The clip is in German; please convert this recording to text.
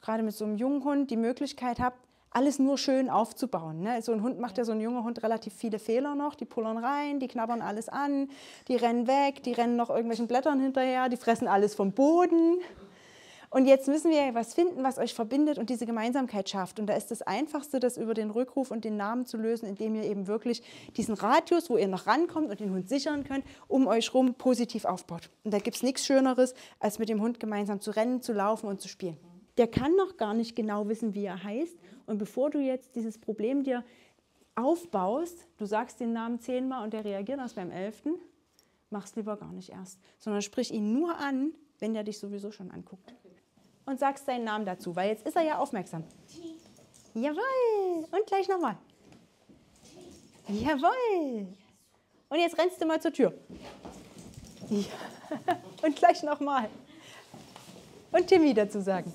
gerade mit so einem jungen Hund die Möglichkeit habt, alles nur schön aufzubauen. Ne? So ein Hund macht ja, so ein junger Hund, relativ viele Fehler noch. Die pullern rein, die knabbern alles an, die rennen weg, die rennen noch irgendwelchen Blättern hinterher, die fressen alles vom Boden. Und jetzt müssen wir was finden, was euch verbindet und diese Gemeinsamkeit schafft. Und da ist das Einfachste, das über den Rückruf und den Namen zu lösen, indem ihr eben wirklich diesen Radius, wo ihr noch rankommt und den Hund sichern könnt, um euch rum positiv aufbaut. Und da gibt es nichts Schöneres, als mit dem Hund gemeinsam zu rennen, zu laufen und zu spielen. Der kann noch gar nicht genau wissen, wie er heißt. Und bevor du jetzt dieses Problem dir aufbaust, du sagst den Namen 10-mal und der reagiert erst beim 11., mach's lieber gar nicht erst, sondern sprich ihn nur an, wenn der dich sowieso schon anguckt. Und sagst seinen Namen dazu, weil jetzt ist er ja aufmerksam. Jawohl! Und gleich nochmal. Jawohl! Und jetzt rennst du mal zur Tür. Ja. Und gleich nochmal. Und Timmy dazu sagen.